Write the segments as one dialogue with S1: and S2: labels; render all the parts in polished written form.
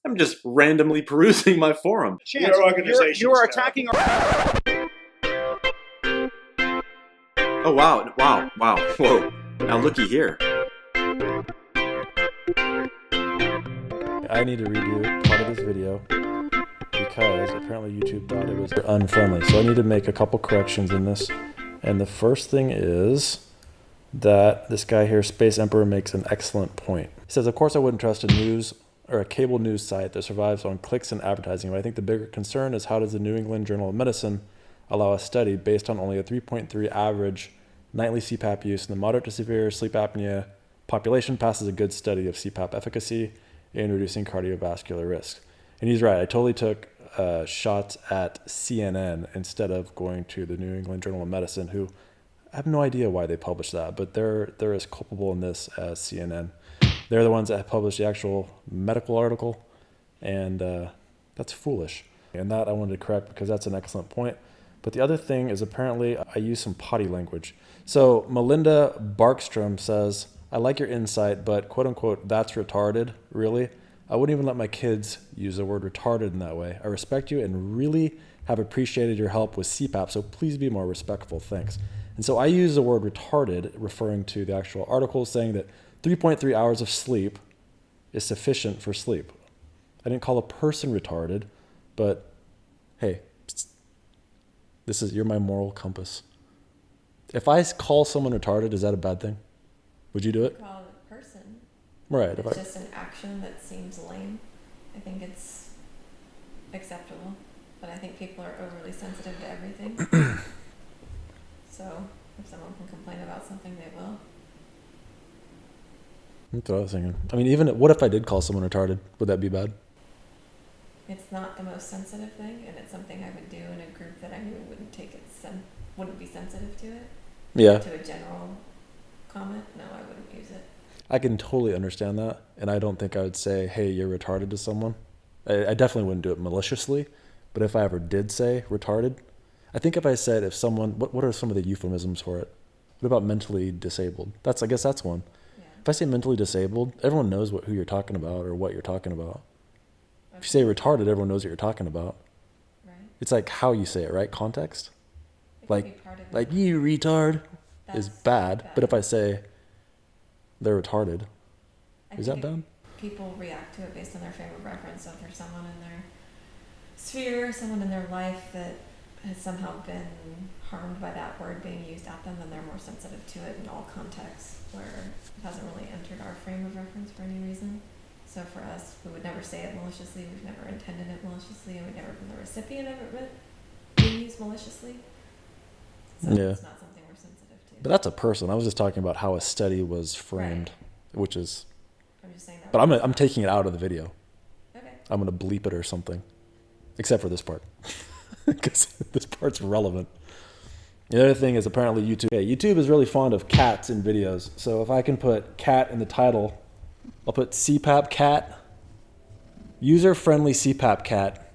S1: I'm just randomly perusing my forum.
S2: Your organization.
S3: You are attacking our...
S1: Oh, wow. Wow. Wow. Whoa. Now looky here. I need to redo part of this video because apparently YouTube thought it was unfriendly. So I need to make a couple corrections in this. And the first thing is that this guy here, Space Emperor, makes an excellent point. He says, of course I wouldn't trust a news or a cable news site that survives on clicks and advertising, but I think the bigger concern is how does the New England Journal of Medicine allow a study based on only a 3.3 average nightly CPAP use in the moderate to severe sleep apnea population passes a good study of CPAP efficacy in reducing cardiovascular risk. And he's right. I totally took shots at CNN instead of going to the New England Journal of Medicine, who I have no idea why they published that, but they're as culpable in this as CNN. They're the ones that published the actual medical article, and that's foolish. And that I wanted to correct because that's an excellent point. But the other thing is apparently I use some potty language. So Melinda Barkstrom says, I like your insight, but quote unquote, that's retarded, really? I wouldn't even let my kids use the word retarded in that way. I respect you and really have appreciated your help with CPAP, so please be more respectful, thanks. And so I use the word retarded, referring to the actual article saying that 3.3 hours of sleep is sufficient for sleep. I didn't call a person retarded, but hey, you're my moral compass. If I call someone retarded, is that a bad thing? Would you do it?
S4: Call it a person.
S1: Right.
S4: It's just an action that seems lame. I think it's acceptable, but I think people are overly sensitive to everything. So if someone can complain about something, they will.
S1: That's what I was thinking. I mean, even what if I did call someone retarded? Would that be bad?
S4: It's not the most sensitive thing, and it's something I would do in a group that I knew wouldn't take it, wouldn't be sensitive to it.
S1: Yeah.
S4: To a general comment, no, I wouldn't use it.
S1: I can totally understand that, and I don't think I would say, hey, you're retarded to someone. I definitely wouldn't do it maliciously, but if I ever did say retarded, I think if I said if someone, what are some of the euphemisms for it? What about mentally disabled? I guess that's one.
S4: Yeah.
S1: If I say mentally disabled, everyone knows who you're talking about or what you're talking about. Okay. If you say retarded, everyone knows what you're talking about.
S4: Right.
S1: It's like how you say it, right? Context.
S4: Like
S1: you retard is bad, but if I say they're retarded, is that bad?
S4: People react to it based on their frame of reference. So if there's someone in their sphere, someone in their life that has somehow been harmed by that word being used at them, then they're more sensitive to it in all contexts where it hasn't really entered our frame of reference for any reason. So for us, we would never say it maliciously. We've never intended it maliciously, and we've never been the recipient of it being used maliciously. So
S1: yeah.
S4: It's not something we're sensitive to.
S1: But that's a person. I was just talking about how a study was framed, right. Which is.
S4: I'm just saying that.
S1: But I'm taking it out of the video.
S4: Okay.
S1: I'm gonna bleep it or something, except for this part, because this part's relevant. The other thing is apparently YouTube. Yeah, YouTube is really fond of cats in videos. So if I can put cat in the title, I'll put CPAP cat, user-friendly CPAP cat.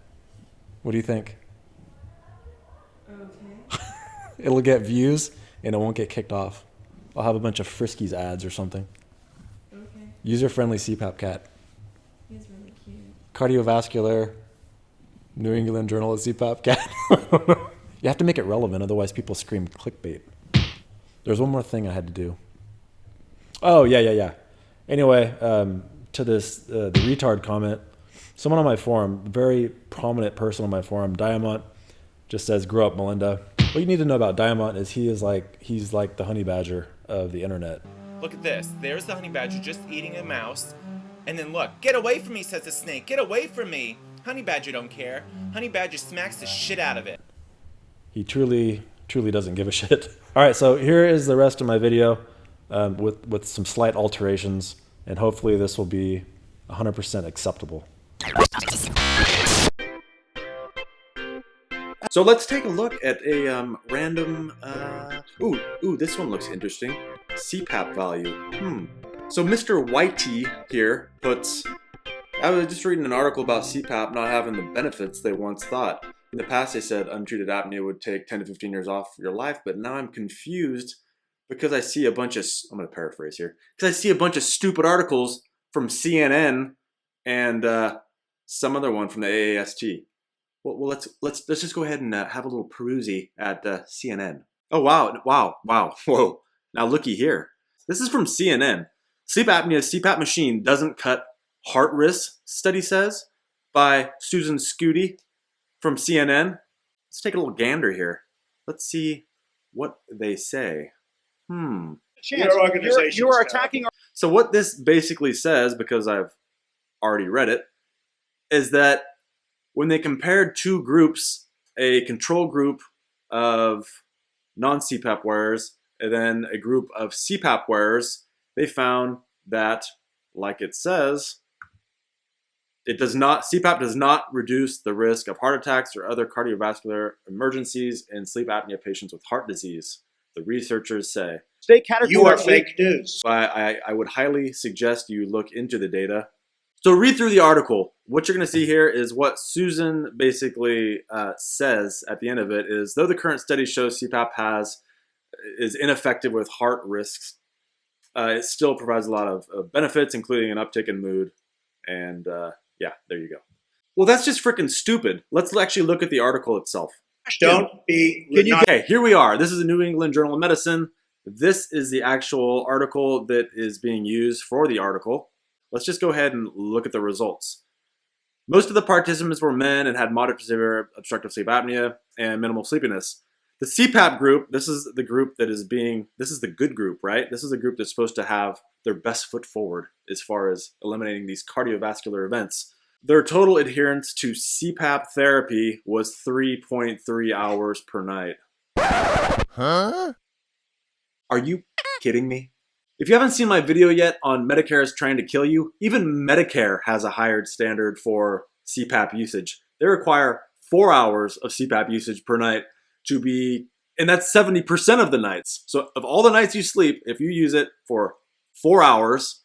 S1: What do you think?
S4: Okay.
S1: It'll get views and it won't get kicked off. I'll have a bunch of Friskies ads or something.
S4: Okay.
S1: User-friendly CPAP cat.
S4: He's really cute.
S1: Cardiovascular, New England Journal of CPAP cat. You have to make it relevant, otherwise people scream clickbait. There's one more thing I had to do. Oh, yeah. Anyway, to this, the retard comment, someone on my forum, very prominent person on my forum, Diamond, just says, grow up, Melinda. What you need to know about Diamond is he's like the honey badger of the internet.
S5: Look at this. There's the honey badger just eating a mouse. And then look, get away from me, says the snake. Get away from me. Honey badger don't care. Honey badger smacks the shit out of it.
S1: He truly doesn't give a shit. All right, so here is the rest of my video with some slight alterations, and hopefully this will be 100% acceptable. So let's take a look at a random, ooh, this one looks interesting. CPAP value. So Mr. Whitey here puts, I was just reading an article about CPAP not having the benefits they once thought. In the past, they said untreated apnea would take 10 to 15 years off your life, but now I'm confused because I see a bunch of, I'm going to paraphrase here, because I see a bunch of stupid articles from CNN and
S2: some other one from the AAST. Well, let's just go ahead and have a little perusey at CNN. Oh wow, whoa! Now looky here. This is from CNN. Sleep apnea CPAP machine doesn't cut heart risk, study says, by Susan Scooty from CNN. Let's take a little gander here. Let's see what they say.
S3: Your organization. You are attacking.
S2: So what this basically says, because I've already read it, is that when they compared two groups, a control group of non-CPAP wearers and then a group of CPAP wearers, they found that, like it says, CPAP does not reduce the risk of heart attacks or other cardiovascular emergencies in sleep apnea patients with heart disease, the researchers say.
S3: Stay categorically. You are fake news.
S2: I would highly suggest you look into the data. So read through the article. What you're going to see here is what Susan basically says at the end of it is, though the current study shows CPAP is ineffective with heart risks, it still provides a lot of benefits, including an uptick in mood. And yeah, there you go. Well, that's just freaking stupid. Let's actually look at the article itself. Okay, here we are. This is a New England Journal of Medicine. This is the actual article that is being used for the article. Let's just go ahead and look at the results. Most of the participants were men and had moderate to severe obstructive sleep apnea and minimal sleepiness. The CPAP group, this is the group that is this is the good group, right? This is the group that's supposed to have their best foot forward as far as eliminating these cardiovascular events. Their total adherence to CPAP therapy was 3.3 hours per night. Huh? Are you kidding me? If you haven't seen my video yet on Medicare is trying to kill you, even Medicare has a higher standard for CPAP usage. They require 4 hours of CPAP usage per night to be, and that's 70% of the nights. So of all the nights you sleep, if you use it for 4 hours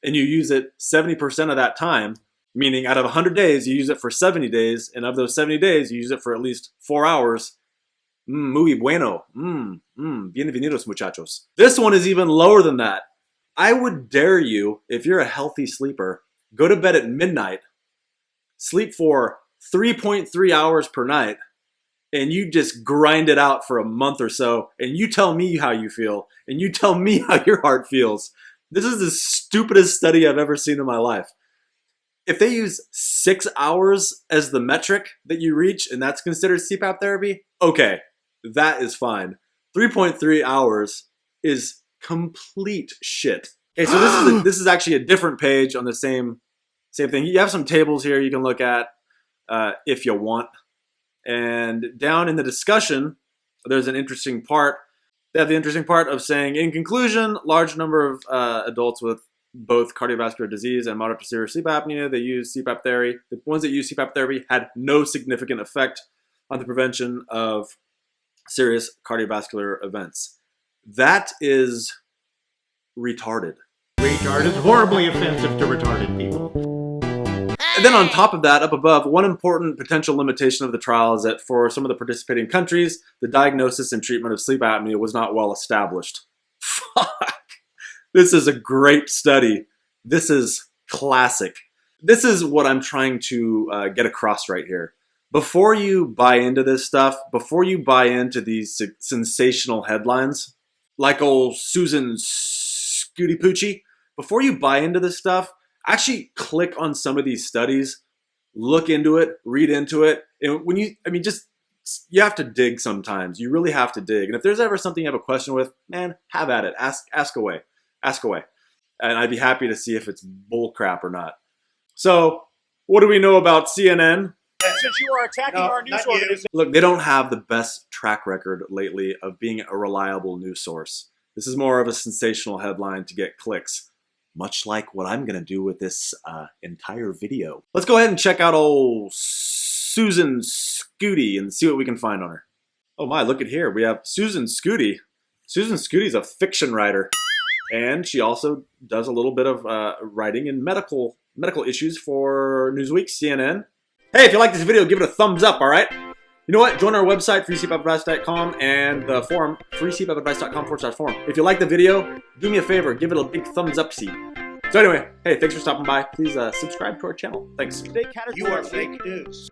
S2: and you use it 70% of that time, meaning out of 100 days, you use it for 70 days, and of those 70 days, you use it for at least 4 hours. Muy bueno. Bienvenidos, muchachos. This one is even lower than that. I would dare you, if you're a healthy sleeper, go to bed at midnight, sleep for 3.3 hours per night, and you just grind it out for a month or so, and you tell me how you feel, and you tell me how your heart feels. This is the stupidest study I've ever seen in my life. If they use 6 hours as the metric that you reach, and that's considered CPAP therapy, okay, that is fine. 3.3 hours is complete shit. Okay, so this is actually a different page on the same thing. You have some tables here you can look at if you want. And down in the discussion, there's an interesting part. They have the interesting part of saying, in conclusion, large number of adults with both cardiovascular disease and moderate to severe sleep apnea, they use CPAP therapy. The ones that use CPAP therapy had no significant effect on the prevention of serious cardiovascular events. That is retarded.
S6: Retarded, horribly offensive to retarded people.
S2: And then on top of that, up above, one important potential limitation of the trial is that for some of the participating countries, the diagnosis and treatment of sleep apnea was not well established. Fuck. This is a great study. This is classic. This is what I'm trying to get across right here. Before you buy into this stuff, before you buy into these sensational headlines, like old Susan Scooty Poochie, before you buy into this stuff, actually click on some of these studies, look into it, read into it. And when you have to dig sometimes. You really have to dig. And if there's ever something you have a question with, man, have at it. Ask away. Ask away. And I'd be happy to see if it's bull crap or not. So, what do we know about CNN?
S3: Since you are attacking our news organization.
S2: Look, they don't have the best track record lately of being a reliable news source. This is more of a sensational headline to get clicks, much like what I'm going to do with this entire video. Let's go ahead and check out old Susan Scooty and see what we can find on her. Oh my, look at here. We have Susan Scooty. Susan Scooty's a fiction writer. And she also does a little bit of writing in medical issues for Newsweek, CNN. Hey, if you like this video, give it a thumbs up, all right? You know what? Join our website, freecpapadvice.com, and the forum, freecpapadvice.com/forum. If you like the video, do me a favor, give it a big thumbs up-see. So anyway, hey, thanks for stopping by. Please subscribe to our channel. Thanks.
S3: You are fake news.